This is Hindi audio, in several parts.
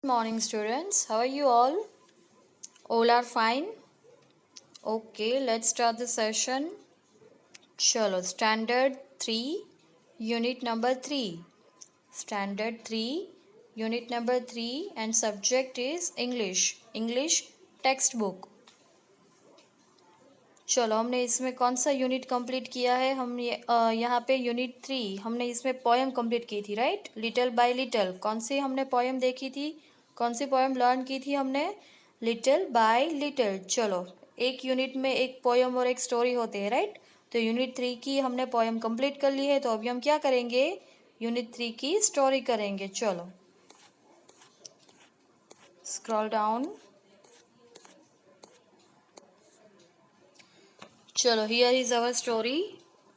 Morning, students. How are you all? All are fine? Okay, let's start the session. Chalo, Standard 3, Unit number 3. Standard 3, Unit number 3, and subject is English. English textbook. चलो हमने इसमें कौन सा यूनिट कंप्लीट किया है? हम यहाँ पे यूनिट 3 हमने इसमें पोएम कंप्लीट की थी, राइट? लिटिल बाय लिटिल कौन सी हमने पोएम देखी थी? कौन सी पोएम लर्न की थी हमने? Little bye little. चलो, एक यूनिट में एक पोएम और एक स्टोरी होते हैं, राइट? तो यूनिट 3 की हमने पोएम कंप्लीट कर ली है, तो अभी हम क्या करेंगे? यूनिट 3 की स्टोरी करेंगे। चलो, scroll down. Chalo, here is our story.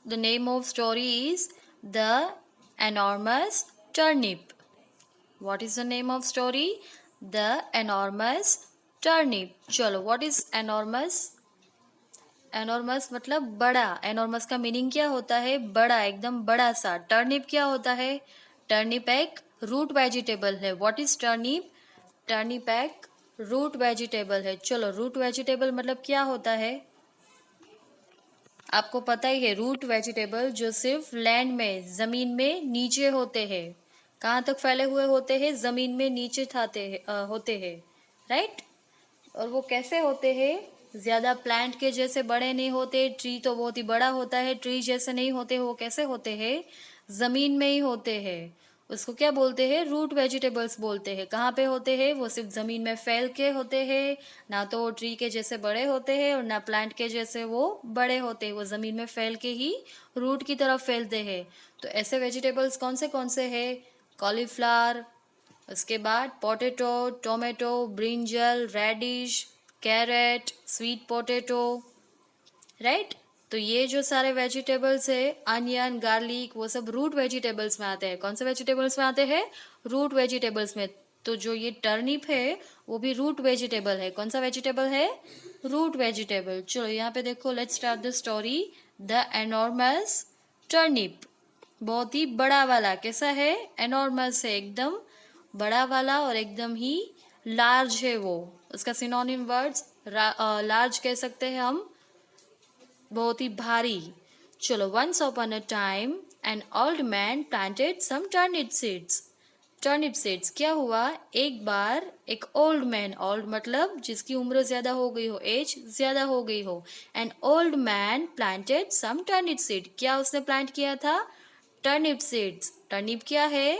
The name of story is The Enormous Turnip. What is the name of story? The Enormous Turnip. Chalo, what is enormous? Enormous मतलब बड़ा। एनॉर्मस का मीनिंग क्या होता है? बड़ा, एकदम बड़ा सा। टर्निप क्या होता है? टर्निप एक रूट वेजिटेबल है। What is turnip? टर्निप एक रूट वेजिटेबल है। चलो, रूट वेजिटेबल मतलब क्या होता है? आपको पता ही है, रूट वेजिटेबल जो सिर्फ लैंड में, जमीन में नीचे होते हैं। कहाँ तक फैले हुए होते हैं? जमीन में नीचे होते हैं, राइट? और वो कैसे होते हैं? ज्यादा प्लांट के जैसे बड़े नहीं होते। ट्री तो बहुत ही बड़ा होता है, ट्री जैसे नहीं होते। वो कैसे होते हैं? जमीन में ही होते हैं। उसको क्या बोलते हैं? रूट वेजिटेबल्स बोलते हैं। कहाँ पे होते हैं? वो सिर्फ जमीन में फैल के होते हैं। ना तो वो ट्री के जैसे बड़े होते हैं और ना प्लांट के जैसे वो बड़े होते हैं। वो जमीन में फैल के ही रूट की तरफ फैलते हैं। तो ऐसे वेजिटेबल्स कौन से हैं? कॉलीफ्लावर, उसके बाद potato, tomato, brinjal, radish, carrot, sweet potato, right? तो ये जो सारे वेजिटेबल्स है, अनियन, गार्लिक, वो सब रूट वेजिटेबल्स में आते हैं। कौन से वेजिटेबल्स में आते हैं? रूट वेजिटेबल्स में। तो जो ये टर्निप है वो भी रूट वेजिटेबल है। कौन सा वेजिटेबल है? Root vegetable. चलो यहाँ पे देखो, let's start the story. The enormous turnip. बहुत ही बड़ा वाला। कैसा है? एनॉर्मस है, एकदम बड़ा वाला और एकदम ही लार्ज है वो। उसका सिनोनिम वर्ड्स लार्ज कह सकते हैं हम, बहुत ही भारी। चलो, once upon a time an old man planted some turnip seeds. Turnip seeds क्या हुआ? एक बार एक ओल्ड मैन, ओल्ड मतलब जिसकी उम्र ज्यादा हो गई हो, एज ज्यादा हो गई हो। An old man planted some turnip seed. क्या उसने प्लांट किया था? Turnip seeds. टर्निप क्या है?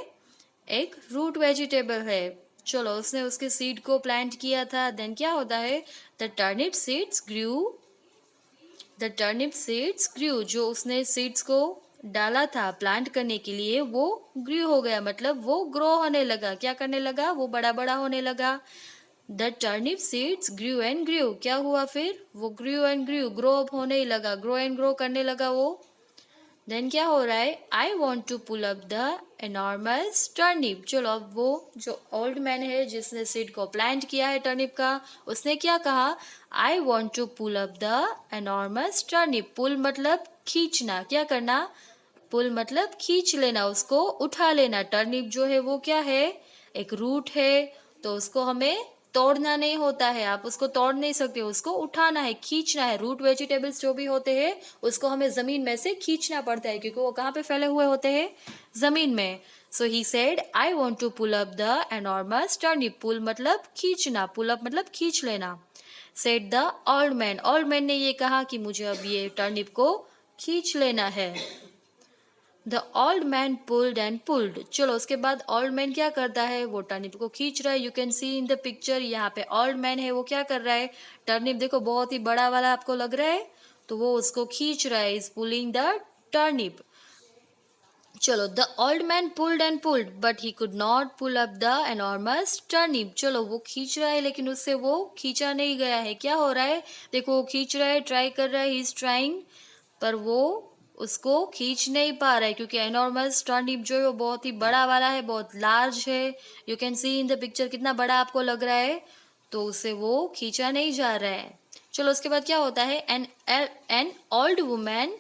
एक रूट वेजिटेबल है। चलो, उसने उसके सीड को प्लांट किया था। देन क्या होता है? The turnip seeds grew. The turnip seeds grew. जो उसने सीड्स को डाला था प्लांट करने के लिए, वो ग्रू हो गया, मतलब वो ग्रो होने लगा। क्या करने लगा? वो बड़ा बड़ा होने लगा। The turnip seeds grew and grew. क्या हुआ फिर? वो grew and grew, grow up होने ही लगा, ग्रो एंड ग्रो करने लगा वो। देन क्या हो रहा है? I want to pull up the enormous turnip. चलो, अब वो जो ओल्ड मैन है जिसने सीड को प्लांट किया है टर्निप का, उसने क्या कहा? I want to pull up the enormous turnip. Pull मतलब खींचना। क्या करना? पुल मतलब खींच लेना, उसको उठा लेना। टर्निप जो है वो क्या है? एक रूट है। तो उसको हमें तोड़ना नहीं होता है, आप उसको तोड़ नहीं सकते, उसको उठाना है, खींचना है। रूट वेजिटेबल्स जो भी होते हैं उसको हमें जमीन में से खींचना पड़ता है, क्योंकि वो कहाँ पे फैले हुए होते हैं? जमीन में। So he said I want to pull up the enormous turnip. Pull मतलब खींचना, पुल अप मतलब खींच लेना। Said the old man. Old man ने ये कहा कि मुझे अब ये टर्निप को खींच लेना है। The old man pulled and pulled. चलो, उसके बाद ओल्ड मैन क्या करता है? वो टर्निप को खींच रहा है। You can see in the picture, यहाँ पे ओल्ड मैन है, वो क्या कर रहा है? टर्निप देखो, बहुत ही बड़ा वाला आपको लग रहा है, तो वो उसको खींच रहा है। Is pulling the turnip. चलो, the old man pulled and pulled but he could not pull up the enormous turnip. चलो, वो खींच रहा है लेकिन उससे वो खींचा नहीं गया है। क्या हो रहा है? देखो, वो खींच रहा है, ट्राई कर रहा है, ही इज ट्राइंग, पर वो उसको खींच नहीं पा रहा है, क्योंकि एनॉर्मस टर्निप जो है वो बहुत ही बड़ा वाला है, बहुत लार्ज है। You can see in the picture, कितना बड़ा आपको लग रहा है, तो उसे वो खींचा नहीं जा रहा है। चलो, उसके बाद क्या होता है? एन एन ओल्ड वुमेन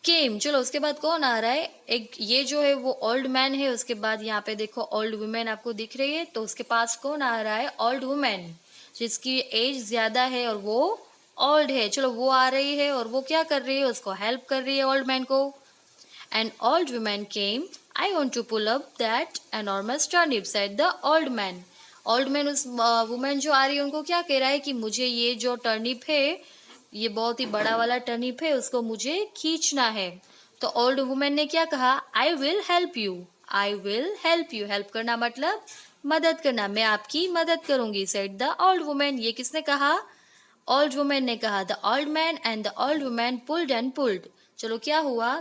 केम, चलो उसके बाद कौन आ रहा है, एक ये जो है वो ओल्ड मैन है, उसके बाद यहाँ पे देखो ओल्ड वुमेन आपको दिख रही है, तो उसके पास कौन आ रहा है, ओल्ड वुमेन, जिसकी एज ज्यादा है और वो ओल्ड है। चलो वो आ रही है और वो क्या कर रही है, उसको हेल्प कर रही है ओल्ड मैन को। An old woman came. I want to pull up that enormous turnip, said the old man. Old man उस वुमेन जो आ रही है उनको क्या कह रहा है कि मुझे ये जो टर्निप है, ये बहुत ही बड़ा वाला टर्निप है, उसको मुझे खींचना है। तो ओल्ड वुमेन ने क्या कहा, आई will help you, I will help you. Help करना मतलब मदद करना, मैं आपकी मदद करूंगी, सेड द ओल्ड वुमेन। ये किसने कहा, ओल्ड वुमेन ने कहा। The old man and the old women pulled and pulled. चलो क्या हुआ,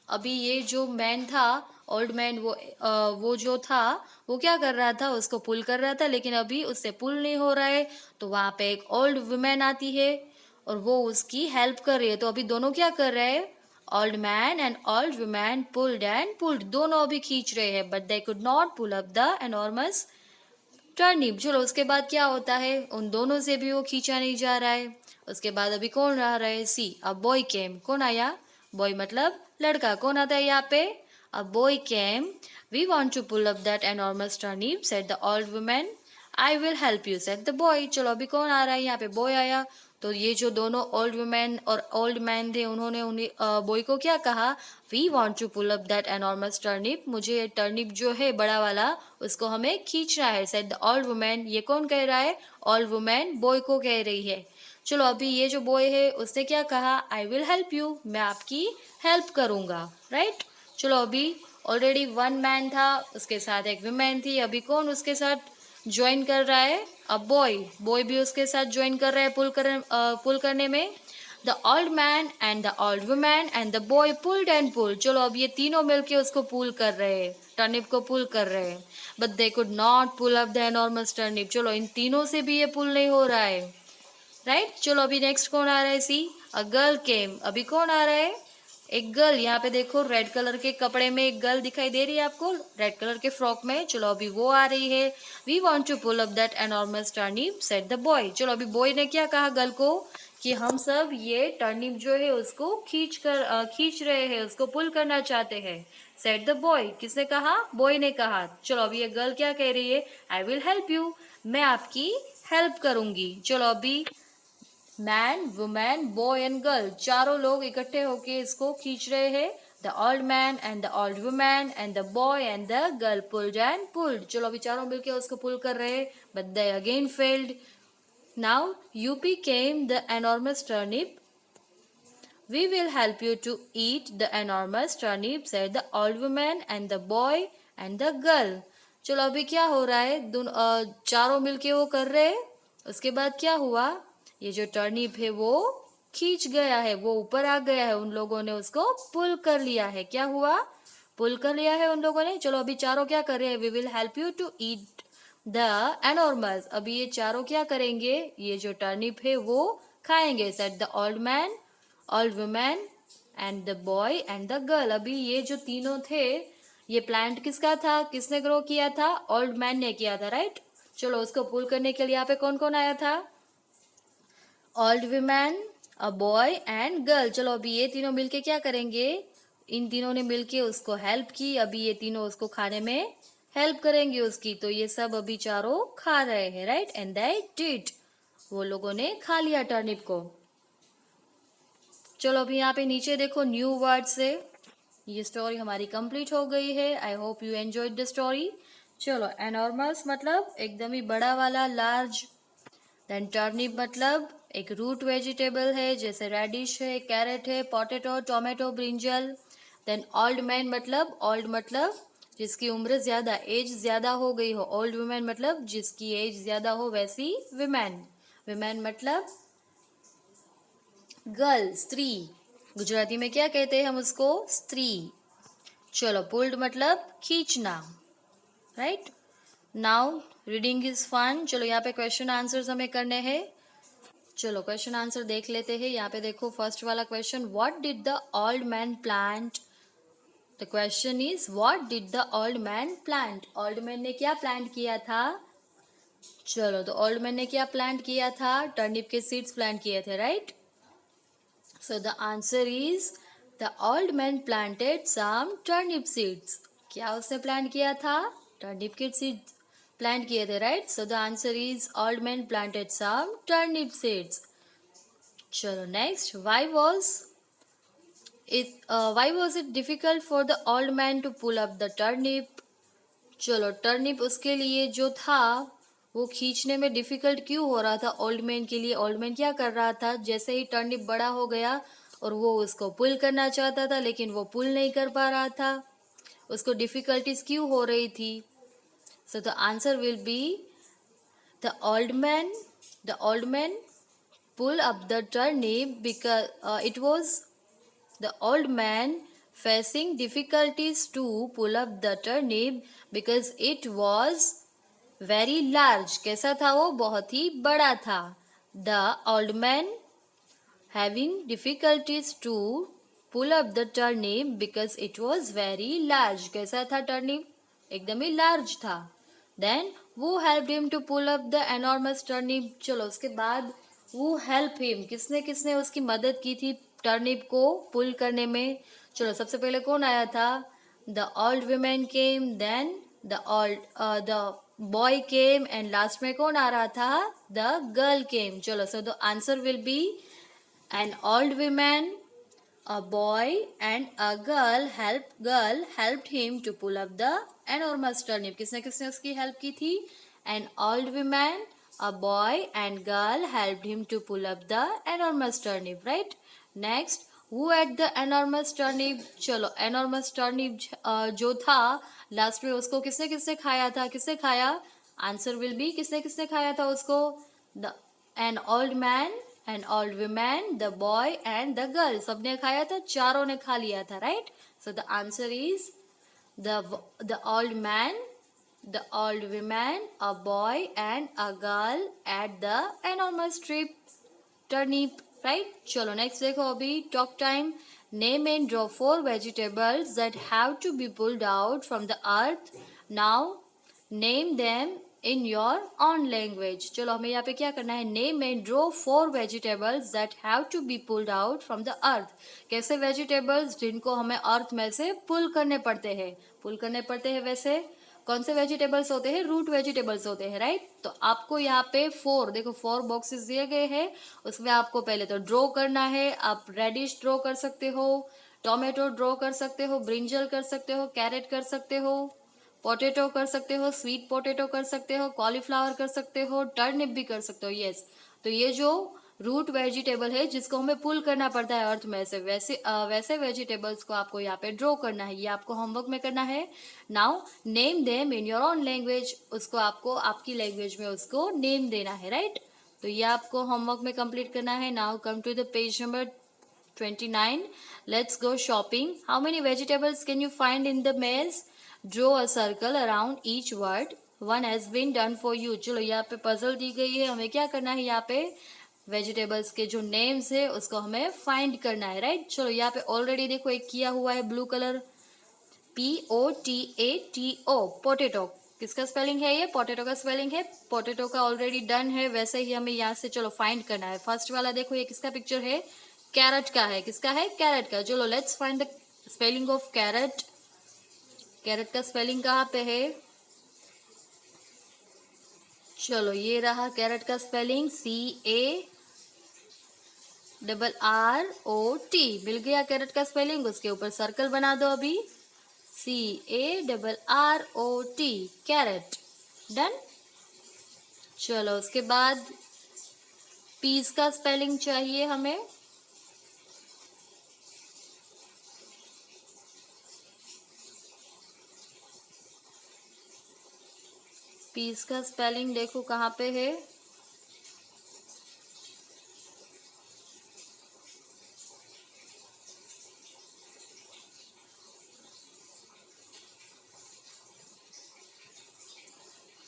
अभी ये जो मैन था, ओल्ड मैन, वो जो था वो क्या कर रहा था, उसको पुल कर रहा था, लेकिन अभी उससे पुल नहीं हो रहा है। तो वहां पे एक ओल्ड वुमेन आती है और वो उसकी हेल्प कर रही है। तो अभी दोनों क्या कर रहे हैं, old man and old women pulled and pulled, दोनों अभी खींच रहे हैं, but they could not pull up the enormous turnip. चलो उसके बाद क्या होता है, उन दोनों से भी वो खींचा नहीं जा रहा है। उसके बाद अभी कौन रह रहा है, सी अ बॉय केम, कौन आया, बॉय मतलब लड़का, कौन आता है यहाँ पे, a boy came. We want to pull up that enormous turnip, said the old woman. I will help you, said the boy. चलो अभी कौन आ रहा है, यहाँ पे बॉय आया। तो ये जो दोनों ओल्ड वुमेन और ओल्ड मैन थे, उन्होंने उन्हें बॉय को क्या कहा, we want to pull up that enormous turnip, मुझे ये टर्निप जो है बड़ा वाला, उसको हमें खींचना है, सेड द ओल्ड वुमेन। ये कौन कह रहा है, ओल्ड वुमेन बॉय को कह रही है। चलो अभी ये जो बॉय है उसने क्या कहा, आई विल हेल्प यू, मैं आपकी हेल्प करूंगा, राइट। चलो अभी ऑलरेडी वन मैन था, उसके साथ एक वुमेन थी, अभी कौन उसके साथ ज्वाइन कर रहा है, अब बॉय, बॉय भी उसके साथ ज्वाइन कर रहा है पुल करने में। The old man and the old woman and the boy pulled and pulled. चलो अब ये तीनों मिलके उसको पुल कर रहे हैं, टर्निप को पुल कर रहे हैं, but they could not pull up the enormous turnip. चलो इन तीनों से भी ये पुल नहीं हो रहा है, राइट। चलो अभी नेक्स्ट कौन आ रहा है, सी अ गर्ल केम। अभी कौन आ रहा है, एक गर्ल, यहाँ पे देखो रेड कलर के कपड़े में एक गर्ल दिखाई दे रही है आपको, रेड कलर के फ्रॉक में। चलो अभी वो आ रही है। We want to pull up that enormous turnip, said the boy. चलो अभी बॉय ने क्या कहा गर्ल को, कि हम सब ये टर्निप जो है उसको खींच रहे हैं, उसको पुल करना चाहते हैं, सेड द बॉय। किसने कहा, बॉय ने कहा। चलो अभी ये गर्ल क्या कह रही है, आई विल हेल्प यू, मैं आपकी हेल्प करूंगी। चलो अभी man, women, boy and girl, चारों लोग इकट्ठे होके इसको खींच रहे हैं। The old man and the old women and the boy and the girl pulled and pulled. चलो अभी चारों मिलके उसको पुल कर रहे हैं, but they again failed. Now you became the enormous turnip. We will help you to eat the enormous turnip, said the old woman and the boy and the girl. चलो अभी क्या हो रहा है, चारों मिलके वो कर रहे हैं। उसके बाद क्या हुआ, ये जो टर्निप है वो खींच गया है, वो ऊपर आ गया है, उन लोगों ने उसको पुल कर लिया है। क्या हुआ, पुल कर लिया है उन लोगों ने। चलो अभी चारों क्या कर रहे हैं, we will help you to eat the enormous. अभी ये चारों क्या करेंगे, ये जो टर्निप है वो खाएंगे, said the old man, old women and the boy and the girl. अभी ये जो तीनों थे, ये प्लांट किसका था, किसने ग्रो किया था, ओल्ड मैन ने किया था, राइट। चलो उसको पुल करने के लिए यहाँ पे कौन कौन आया था, old women, a boy and girl. चलो अभी ये तीनों मिलके क्या करेंगे, इन तीनों ने मिलके उसको हेल्प की, अभी ये तीनों उसको खाने में हेल्प करेंगे उसकी। तो ये सब अभी चारों खा रहे हैं, राइट, एंड दे डिड, वो लोगों ने खा लिया टर्निप को। चलो अभी यहाँ पे नीचे देखो न्यू वर्ड से ये स्टोरी हमारी कंप्लीट हो गई है। I hope you enjoyed the story. चलो एनॉर्मस मतलब एकदम ही बड़ा वाला, लार्ज। देन टर्निप मतलब एक रूट वेजिटेबल है, जैसे रेडिश है, कैरेट है, potato, tomato, brinjal. Then old man मतलब, ओल्ड मतलब जिसकी उम्र ज्यादा, एज ज्यादा हो गई हो। ओल्ड वुमेन मतलब जिसकी एज ज्यादा हो, वैसी विमेन। विमेन मतलब गर्ल, स्त्री। गुजराती में क्या कहते हैं हम उसको, स्त्री। चलो पुल्ड मतलब खींचना, right. Now reading is fun. चलो यहाँ पे क्वेश्चन आंसर्स हमें करने हैं। चलो क्वेश्चन आंसर देख लेते हैं। यहाँ पे देखो फर्स्ट वाला question, what did the old man plant. The question is what did the old man plant, old man ने क्या प्लांट किया था। चलो तो ओल्ड मैन ने क्या प्लांट किया था, टर्निप के सीड्स प्लांट किए थे, right. So the answer is the old man planted some turnip seeds. क्या उसने प्लांट किया था? टर्निप के सीड्स प्लांट किए थे, right? So the answer is old man planted some turnip seeds. चलो next, why was it difficult for the old man to pull up the turnip? चलो, टर्निप उसके लिए जो था वो खींचने में डिफिकल्ट क्यों हो रहा था ओल्ड मैन के लिए? ओल्ड मैन क्या कर रहा था? जैसे ही टर्निप बड़ा हो गया और वो उसको पुल करना चाहता था, लेकिन वो पुल नहीं कर पा रहा था. उसको डिफिकल्टीज क्यों हो रही थी? सो the answer will be the old man pull up the turnip because it was the old man facing difficulties to pull up the turnip because it was very large. कैसा था वो? बहुत ही बड़ा था. The old man having difficulties to pull up the turnip because it was very large. कैसा था turnip? एकदम ही large था. Then who helped him to pull up the enormous turnip? चलो उसके बाद who help him, किसने उसकी मदद की थी टर्निप को पुल करने में? चलो सबसे पहले कौन आया था? The old woman came, then the boy came, and last में कौन आ रहा था? The girl came. चलो, so the answer will be an old woman, a boy and a girl helped him to pull up the enormous turnip. किसने किसने उसकी हेल्प की थी? An old woman, a boy and girl helped him to pull up the enormous turnip, right? Next, who ate the enormous turnip? चलो, enormous turnip जो था लास्ट में उसको किसने किसने खाया था? किसने खाया? आंसर विल बी किसने किसने खाया था उसको? The an old man, an old woman, the boy and the girl. सबने खाया था, चारों ने खा लिया था, right? So the answer is the old man, the old woman, a boy and a girl at the enormous turnip, right? चलो next देखो अभी talk time. Name and draw 4 vegetables that have to be pulled out from the earth. Now name them in your own language. चलो हमें यहाँ पे क्या करना है? Name and draw 4 vegetables that have to be pulled out from the earth. कैसे vegetables जिनको हमें अर्थ में से पुल करने पड़ते हैं? पुल करने पड़ते हैं वैसे कौन से वेजिटेबल्स होते हैं? रूट वेजिटेबल्स होते हैं, राइट? तो आपको यहाँ पे 4 देखो 4 बॉक्सेस दिए गए हैं. उसमें आपको पहले तो ड्रॉ करना है. आप रेडिश ड्रॉ कर सकते हो, टोमेटो ड्रॉ कर सकते हो, ब्रिंजल कर सकते हो, कैरेट कर सकते हो, पोटैटो कर सकते हो, स्वीट पोटैटो कर सकते हो, कॉलीफ्लावर कर सकते हो, टर्निप भी कर सकते हो. यस, तो ये जो रूट वेजिटेबल है जिसको हमें पुल करना पड़ता है अर्थ में से, वैसे वेजिटेबल्स को आपको यहाँ पे ड्रॉ करना है. ये आपको होमवर्क में करना है. Now name them in your own language. उसको आपको आपकी लैंग्वेज में उसको नेम देना है, राइट? तो ये आपको होमवर्क में कंप्लीट करना है. Now come to the page number 29. Let's go shopping. How many vegetables can you find in the maze? Draw a circle around each word. One has been done for you. चलो यहाँ पे पजल दी गई है. हमें क्या करना है? यहाँ पे वेजिटेबल्स के जो नेम्स है उसको हमें फाइंड करना है, राइट? चलो यहाँ पे ऑलरेडी देखो एक किया हुआ है ब्लू कलर, POTATO, पोटेटो. किसका स्पेलिंग है ये? पोटेटो का स्पेलिंग है. पोटेटो का ऑलरेडी डन है. वैसे ही हमें यहाँ से चलो फाइंड करना है. फर्स्ट वाला देखो ये किसका पिक्चर है? कैरेट का है. किसका है? कैरेट का. चलो let's find the spelling of carrot. Carrot का स्पेलिंग कहाँ पे है? चलो ये रहा कैरेट का स्पेलिंग, CARROT. मिल गया कैरेट का स्पेलिंग. उसके ऊपर सर्कल बना दो अभी, CARROT, कैरेट. डन. चलो उसके बाद पीस का स्पेलिंग चाहिए हमें. पीस का स्पेलिंग देखो कहाँ पे है?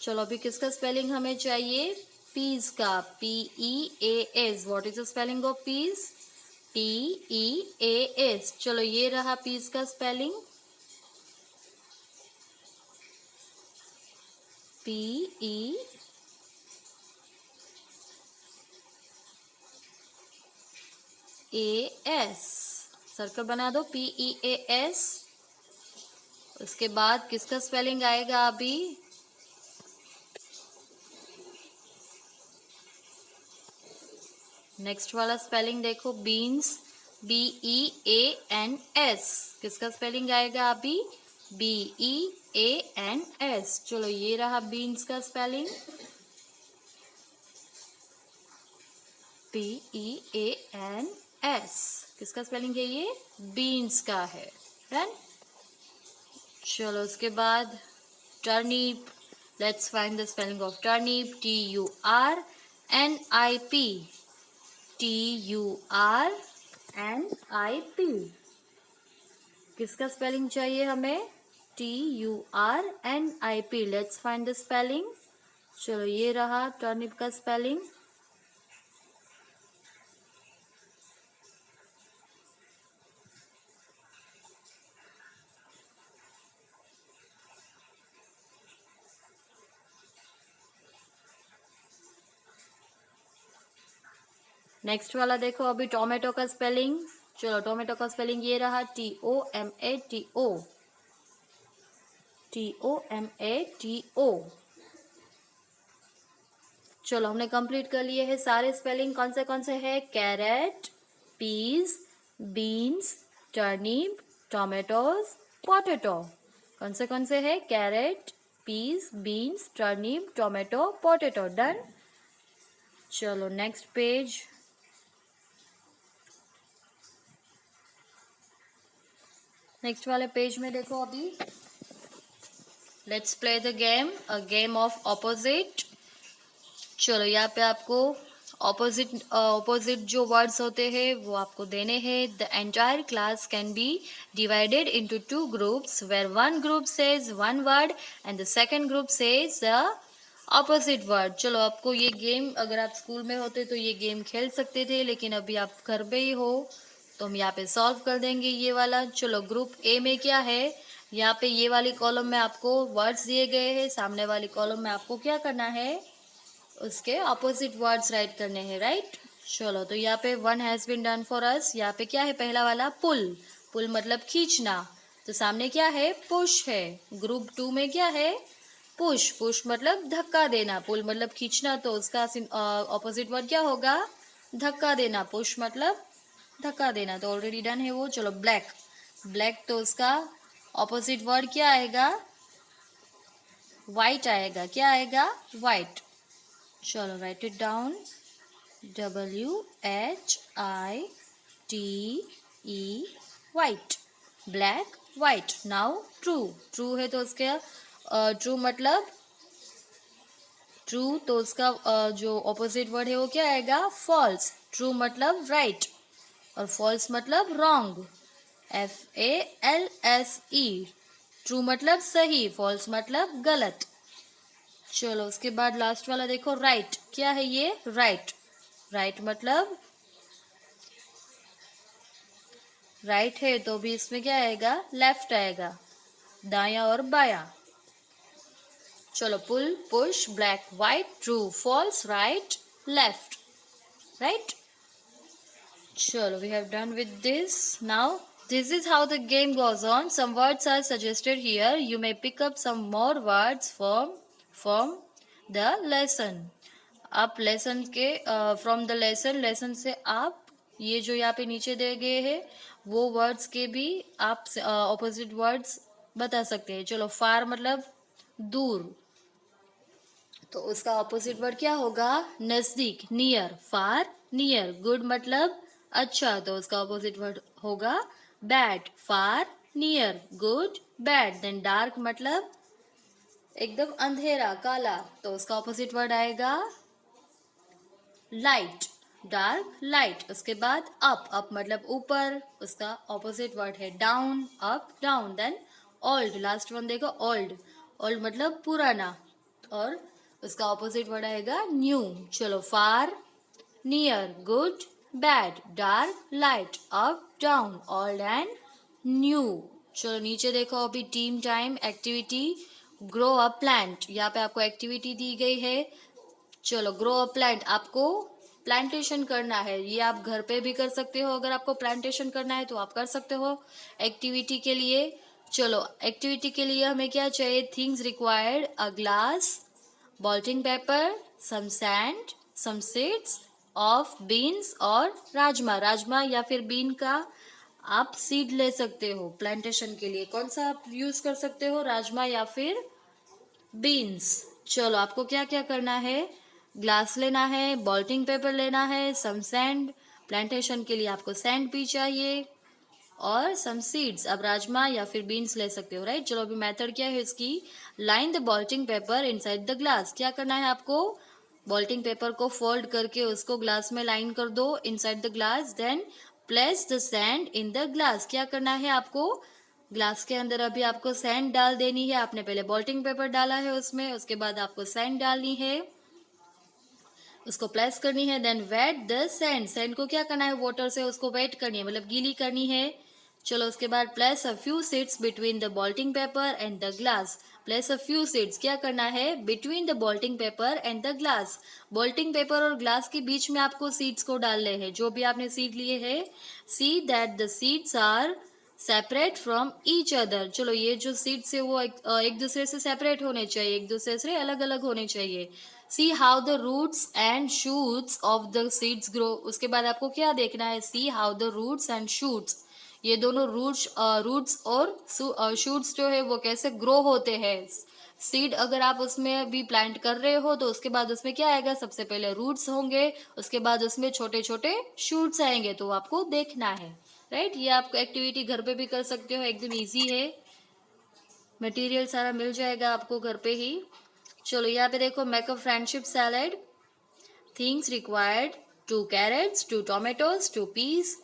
चलो अभी किसका स्पेलिंग हमें चाहिए? पीस का, PEAS. What is the spelling of peace? PEAS. चलो ये रहा पीस का स्पेलिंग, PEAS. सर्कल बना दो, PEAS। उसके बाद किसका स्पेलिंग आएगा अभी? नेक्स्ट वाला स्पेलिंग देखो, बीन्स, BEANS। किसका स्पेलिंग आएगा अभी? BEANS। चलो ये रहा बीन्स का स्पेलिंग, BEANS। किसका स्पेलिंग है ये? बीन्स का है। डन। चलो उसके बाद turnip, let's find the spelling of turnip, TURNIP, TURNIP। किसका स्पेलिंग चाहिए हमें? TURNIP। Let's find the spelling. चलो ये रहा टर्निप का स्पेलिंग। नेक्स्ट वाला देखो अभी टोमेटो का स्पेलिंग। चलो टोमेटो का स्पेलिंग ये रहा, TOMATO, TOMATO। चलो हमने कंप्लीट कर लिए हैं सारे स्पेलिंग। कौन से हैं? Carrot, peas, beans, turnip, tomatoes, potato. कौन से हैं? Carrot, peas, beans, turnip, tomato, potato. Done. चलो नेक्स्ट पेज। नेक्स्ट वाले पेज में देखो अभी, let's play the game, a game of opposite. चलो यहाँ पे आपको ऑपोजिट जो वर्ड्स होते हैं वो आपको देने हैं। The entire class can be divided into 2 groups where one group says one word and the second group says the opposite word. चलो आपको ये गेम, अगर आप स्कूल में होते तो ये गेम खेल सकते थे, लेकिन अभी आप घर पे ही हो तो हम यहाँ पे सॉल्व कर देंगे ये वाला। चलो ग्रुप ए में क्या है, यहाँ पे ये वाली कॉलम में आपको वर्ड्स दिए गए हैं, सामने वाली कॉलम में आपको क्या करना है? उसके ऑपोजिट वर्ड्स राइट करने हैं, राइट। चलो तो यहाँ पे 1 has been done for us. यहाँ पे क्या है? पहला वाला पुल, पुल मतलब खींचना, तो सामने क्या है? पुश है। ग्रुप 2 में क्या है? पुश, पुश मतलब धक्का देना, पुल मतलब खींचना, तो उसका ऑपोजिट वर्ड क्या होगा? धक्का देना। पुश मतलब धक्का देना, तो ऑलरेडी डन है वो। चलो ब्लैक, ब्लैक तो उसका ऑपोजिट वर्ड क्या आएगा? वाइट आएगा। क्या आएगा? वाइट। चलो right it down, WHITE, white, black, white. Now true, true है तो उसके ट्रू मतलब ट्रू, तो उसका जो ऑपोजिट वर्ड है वो क्या आएगा? फॉल्स। ट्रू मतलब राइट और फॉल्स मतलब रॉन्ग, FALSE। ट्रू मतलब सही, फॉल्स मतलब गलत। चलो उसके बाद लास्ट वाला देखो, राइट। क्या है ये? राइट, राइट मतलब राइट है तो भी इसमें क्या आएगा? लेफ्ट आएगा, दाया और बाया। चलो pull, push, black, white, true, false, right, left, right. Chalo, we have done with this. Now, this is how the game goes on. Some words are suggested here. You may pick up some more words from the lesson. आप लेसन के फ्रॉम द लेसन से आप ये जो यहाँ पे नीचे दिए गए हैं वो वर्ड्स के भी आप ऑपोजिट वर्ड्स बता सकते हैं। चलो फार मतलब दूर, तो उसका ऑपोजिट वर्ड क्या होगा? नजदीक, नियर, फार, नियर। गुड मतलब अच्छा, तो उसका ऑपोजिट वर्ड होगा bad, far, near, good, bad. Then dark मतलब एकदम अंधेरा, काला, तो उसका ऑपोजिट वर्ड आएगा लाइट, डार्क, लाइट। उसके बाद अप, अप मतलब ऊपर, उसका ऑपोजिट वर्ड है down, up, down. Then old, last one देखो, ओल्ड, ओल्ड मतलब पुराना, और उसका ऑपोजिट वर्ड आएगा न्यू। चलो far, near, good, bad, dark, light, up, down, old and new. चलो नीचे देखो अभी team time activity, grow a plant. यहाँ पे आपको एक्टिविटी दी गई है। चलो ग्रो अ प्लांट, आपको प्लांटेशन करना है। ये आप घर पे भी कर सकते हो, अगर आपको प्लांटेशन करना है तो आप कर सकते हो एक्टिविटी के लिए। चलो एक्टिविटी के लिए हमें क्या चाहिए, things required, a glass, blotting paper, some sand, some seeds of beans और राजमा। राजमा या फिर बीन का आप सीड ले सकते हो प्लांटेशन के लिए। कौन सा आप यूज कर सकते हो, राजमा या फिर बीन्स। चलो आपको क्या क्या करना है, ग्लास लेना है, बॉल्टिंग पेपर लेना है, सम सैंड, प्लांटेशन के लिए आपको सैंड भी चाहिए, और सम सीड्स। अब राजमा या फिर बीन्स ले सकते हो, राइट। चलो अभी मेथड क्या है इसकी, line the बॉल्टिंग paper inside the glass. क्या करना है आपको, बॉल्टिंग पेपर को फोल्ड करके उसको ग्लास में लाइन कर दो inside the glass, then place the sand in the glass. क्या करना है आपको, ग्लास के अंदर अभी आपको सैंड डाल देनी है। आपने पहले बॉल्टिंग पेपर डाला है उसमें, उसके बाद आपको सैंड डालनी है, उसको प्लेस करनी है, then wet the sand. Sand को क्या करना है, वाटर से उसको वेट करनी है, मतलब गीली करनी है। चलो उसके बाद place a few seeds between the बॉल्टिंग paper and the glass. Place a few seeds, क्या करना है, between the बॉल्टिंग paper and the glass. Blotting paper और ग्लास के बीच में आपको सीड्स को डालने हैं, जो भी आपने सीड लिए हैं। See that the seeds are separate from each other. चलो ये जो सीड्स है वो एक दूसरे से सेपरेट होने चाहिए, एक दूसरे से अलग अलग होने चाहिए। See how the roots and shoots of the seeds grow. उसके बाद आपको क्या देखना है, see how the roots and shoots, ये दोनों रूट्स और शूट्स जो है वो कैसे ग्रो होते हैं। सीड अगर आप उसमें भी प्लांट कर रहे हो तो उसके बाद उसमें क्या आएगा, सबसे पहले रूट्स होंगे, उसके बाद उसमें छोटे छोटे शूट्स आएंगे, तो आपको देखना है, राइट। ये आप एक्टिविटी घर पे भी कर सकते हो, एकदम इजी है, मटेरियल सारा मिल जाएगा आपको घर पे ही। चलो यहाँ पे देखो, make a friendship salad, things required, 2 carrots, 2 tomatoes, 2 peas,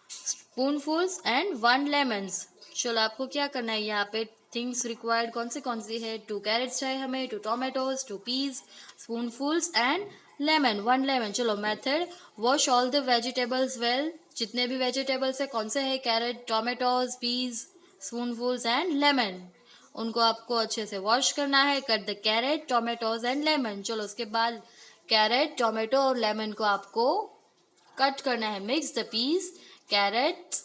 spoonfuls and 1 lemons। चलो आपको क्या करना है, यहाँ पे थिंग्स रिक्वायर्ड कौन सी है, 2 carrots चाहिए हमें, 2 tomatoes, 2 peas, spoonfuls and lemon, 1 lemon। चलो method, wash all the vegetables well. जितने भी वेजिटेबल्स है, कौन से है, carrot, tomatoes, peas, spoonfuls and lemon, उनको आपको अच्छे से वॉश करना है। Cut the carrot, tomatoes and lemon. चलो उसके बाद कैरेट, टोमेटो और लेमन को आपको कट करना है। Mix the peas, carrot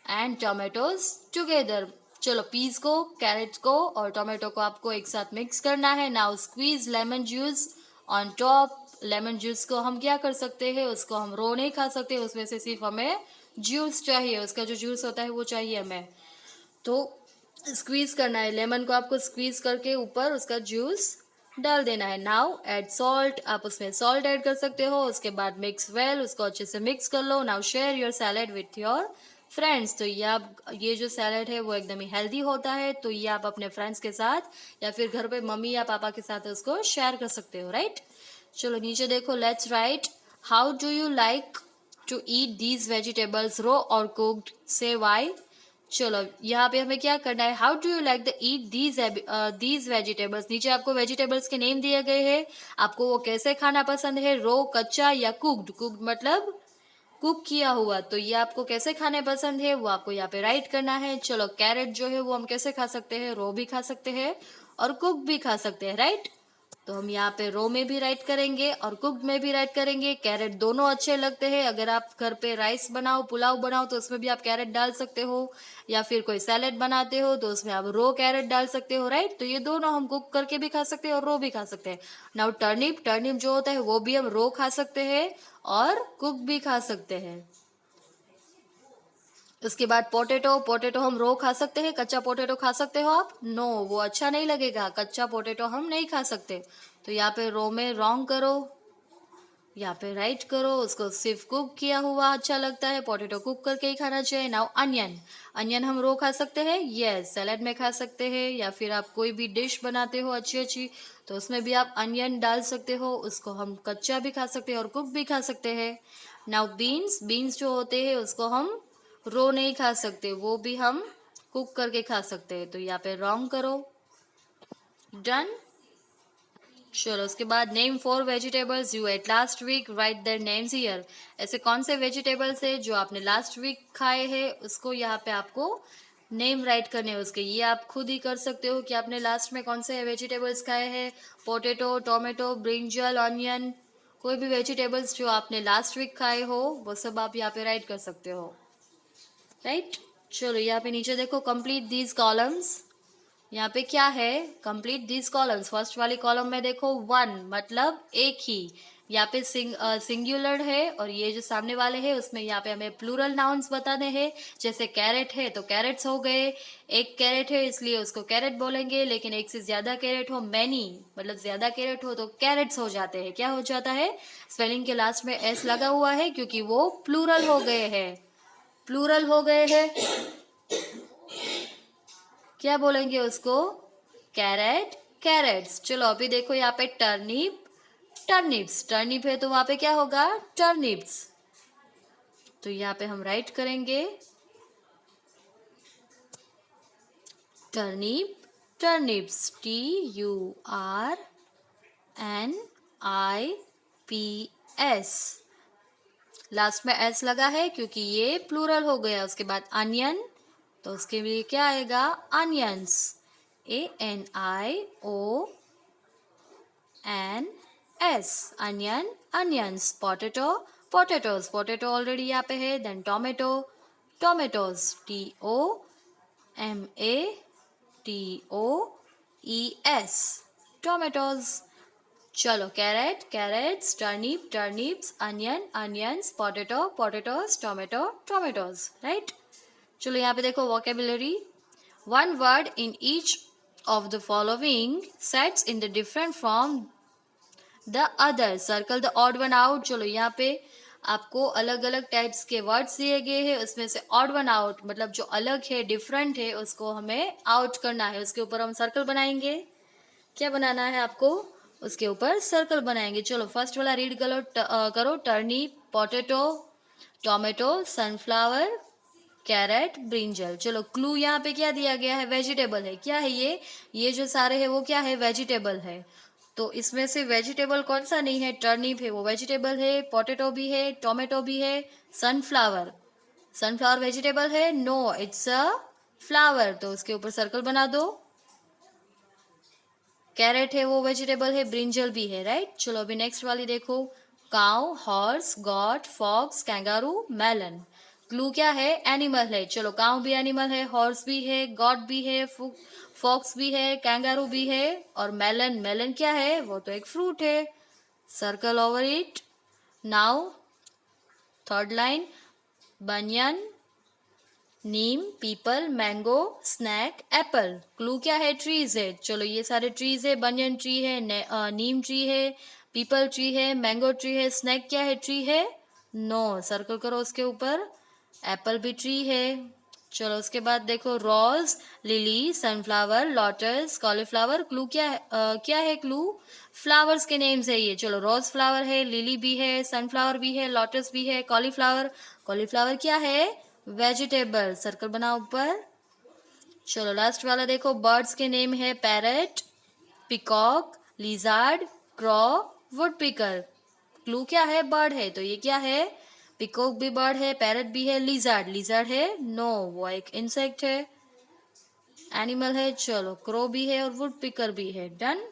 and tomatoes together. चलो पीस को, कैरेट को और टोमेटो को आपको एक साथ मिक्स करना है। Now squeeze lemon juice on top. Lemon juice को हम क्या कर सकते हैं, उसको हम रो नहीं खा सकते, उसमें से सिर्फ हमें जूस चाहिए, उसका जो जूस होता है वो चाहिए हमें। तो स्क्वीज करना है, लेमन को आपको स्क्वीज करके ऊपर उसका जूस डाल देना है। नाउ ऐड सॉल्ट, आप उसमें सॉल्ट ऐड कर सकते हो। उसके बाद मिक्स वेल, उसको अच्छे से मिक्स कर लो। Now share your salad with your friends. तो ये जो सैलेड है वो एकदम ही हेल्दी होता है, तो ये आप अपने फ्रेंड्स के साथ या फिर घर पे मम्मी या पापा के साथ उसको शेयर कर सकते हो, राइट। चलो नीचे देखो, let's write, how do you like to eat these vegetables, raw और कुक्ड, से वाई। चलो यहाँ पे हमें क्या करना है, how do you like the eat these vegetables. नीचे आपको वेजिटेबल्स के नेम दिए गए हैं, आपको वो कैसे खाना पसंद है, रो, कच्चा या कुक्ड। कुक्ड मतलब कुक किया हुआ, तो ये आपको कैसे खाने पसंद है वो आपको यहाँ पे राइट करना है। चलो कैरेट जो है वो हम कैसे खा सकते हैं, रो भी खा सकते हैं और कुक भी खा सकते हैं, राइट। तो हम यहाँ पे रो में भी राइट करेंगे और कुक्ड में भी राइट करेंगे। कैरेट दोनों अच्छे लगते हैं, अगर आप घर पे राइस बनाओ, पुलाव बनाओ तो उसमें भी आप कैरेट डाल सकते हो, या फिर कोई सैलेड बनाते हो तो उसमें आप रो कैरेट डाल सकते हो, राइट। तो ये दोनों हम कुक करके भी खा सकते हैं और रो भी खा सकते हैं। नाउ टर्निप, टर्निप जो होता है वो भी हम रो खा सकते हैं और कुक भी खा सकते हैं। उसके बाद पोटैटो, पोटैटो हम रो खा सकते हैं, कच्चा पोटैटो खा सकते हो आप, नो वो अच्छा नहीं लगेगा, कच्चा पोटैटो हम नहीं खा सकते। तो यहाँ पे रो में रॉन्ग करो, यहाँ पे राइट करो, उसको सिर्फ कुक किया हुआ अच्छा लगता है, पोटैटो कुक करके ही खाना चाहिए। नाउ अनियन, अनियन हम रो खा सकते हैं, यस सैलेड में खा सकते हैं, या फिर आप कोई भी डिश बनाते हो अच्छी अच्छी तो उसमें भी आप अनियन डाल सकते हो, उसको हम कच्चा भी खा सकते हैं और कुक भी खा सकते हैं। नाउ बीन्स, बीन्स जो होते हैं उसको हम रो नहीं खा सकते, वो भी हम कुक करके खा सकते हैं, तो यहाँ पे रॉन्ग करो, डन। चलो उसके बाद name 4 vegetables you ate last week, write their names here. ऐसे कौन से वेजिटेबल्स है जो आपने लास्ट वीक खाए हैं, उसको यहाँ पे आपको नेम राइट करने हैं उसके। ये आप खुद ही कर सकते हो कि आपने लास्ट में कौन से वेजिटेबल्स खाए हैं, पोटैटो, टोमेटो, ब्रिंजल, ऑनियन, कोई भी वेजिटेबल्स जो आपने लास्ट वीक खाए हो वो सब आप यहाँ पे राइट कर सकते हो, राइट। चलो यहाँ पे नीचे देखो, कंप्लीट दीज कॉलम्स। यहाँ पे क्या है, कंप्लीट दीज कॉलम्स। फर्स्ट वाली कॉलम में देखो वन मतलब एक ही, यहाँ पे सिंगुलर है, और ये जो सामने वाले हैं उसमें यहाँ पे हमें प्लूरल नाउन्स बताने हैं। जैसे कैरेट है तो कैरेट्स हो गए, एक कैरेट है इसलिए उसको कैरेट बोलेंगे, लेकिन एक से ज्यादा कैरेट हो, मैनी मतलब ज्यादा कैरेट हो तो कैरेट्स हो जाते हैं। क्या हो जाता है, स्पेलिंग के लास्ट में एस लगा हुआ है क्योंकि वो प्लूरल हो गए हैं, प्लूरल हो गए हैं। क्या बोलेंगे उसको, कैरेट, कैरेट्स। चलो अभी देखो यहाँ पे टर्निप, टर्निप्स। टर्निप है तो वहां पे क्या होगा, टर्निप्स। तो यहाँ पे हम राइट करेंगे टर्निप, टर्निप्स, TURNIPS। लास्ट में एस लगा है क्योंकि ये प्लूरल हो गया। उसके बाद अनियन, तो उसके लिए क्या आएगा, onions, ANIONS, onion, onions. Potato, potatoes, potato already यहाँ पे है। Then tomato, tomatoes, TOMATOES, tomatoes. चलो carrot, carrots, turnip, turnips, onion, onions, potato, potatoes, tomato, tomatoes, right. चलो यहाँ पे देखो vocabulary. One word in each of the following sets in the different from the other, circle the odd one out। चलो यहाँ पे आपको अलग अलग टाइप्स के वर्ड्स दिए गए हैं, उसमें से ऑड वन आउट मतलब जो अलग है, डिफरेंट है, उसको हमें आउट करना है। उसके ऊपर हम सर्कल बनाएंगे। क्या बनाना है आपको, उसके ऊपर सर्कल बनाएंगे। चलो फर्स्ट वाला रीड करो, turnip, potato, tomato, sunflower, carrot, brinjal. चलो क्लू यहाँ पे क्या दिया गया है, वेजिटेबल है। क्या है ये जो सारे है वो क्या है, वेजिटेबल है। तो इसमें से वेजिटेबल कौन सा नहीं है, टर्निप है वो वेजिटेबल है, पोटैटो भी है, टोमेटो भी है, सनफ्लावर, सनफ्लावर वेजिटेबल है, नो इट्स अ फ्लावर, तो उसके ऊपर सर्कल बना दो। कैरेट है वो वेजिटेबल है, ब्रिंजल भी है, राइट। चलो अभी नेक्स्ट वाली देखो, cow, horse, goat, fox, kangaroo, melon. Clue क्या है, एनिमल है। चलो काउ भी एनिमल है, हॉर्स भी है, गॉट भी है, फॉक्स भी है, कैंगारू भी है, और मेलन, मेलन क्या है, वो तो एक फ्रूट है। Circle over it. Now third line, banyan, neem, peepal, mango, snack, apple. Clue क्या है, ट्रीज है। चलो ये सारे ट्रीज है, बनियन ट्री है, नीम ट्री है, पीपल ट्री है, मैंगो ट्री है, स्नैक क्या है, ट्री है, नो, सर्कल करो उसके ऊपर। एप्पल भी ट्री है। चलो उसके बाद देखो, rose, lily, sunflower, lotus, cauliflower. Clue क्या है, क्या है क्लू, फ्लावर्स के नेम्स है ये। चलो रोज फ्लावर है, लिली भी है, सनफ्लावर भी है, लोटस भी है, कॉलीफ्लावर, कॉलीफ्लावर क्या है, वेजिटेबल, सर्कल बनाओ ऊपर। चलो लास्ट वाला देखो, बर्ड्स के नेम है, पैरट, पिकॉक, लिजार्ड, क्रॉ, वुडपिकर। क्लू क्या है, बर्ड है, तो ये क्या है, पिकॉक भी बर्ड है, पैरट भी है, लिजार्ड, लिजार्ड है, नो वो एक इंसेक्ट है, एनिमल है। चलो क्रो भी है और वुडपिकर भी है, डन।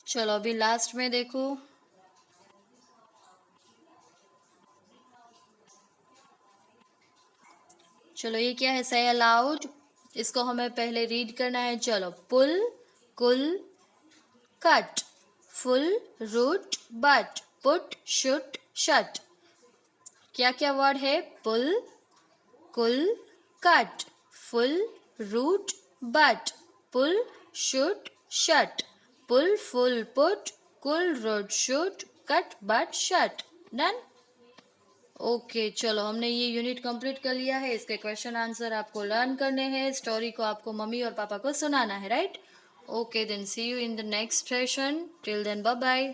चलो अभी लास्ट में देखो, चलो ये क्या है, से अलाउड, इसको हमें पहले रीड करना है। चलो pull, cool, cut, full, root, but, put, shoot, shut. क्या क्या वर्ड है, pull, cool, cut, full, root, but, pull, shoot, shut. Pull, full, put, cool, root, shoot, cut, but, shut, done. Okay चलो हमने ये यूनिट कंप्लीट कर लिया है। इसके क्वेश्चन आंसर आपको लर्न करने हैं, स्टोरी को आपको मम्मी और पापा को सुनाना है, right. Okay then see you in the next session, till then bye bye.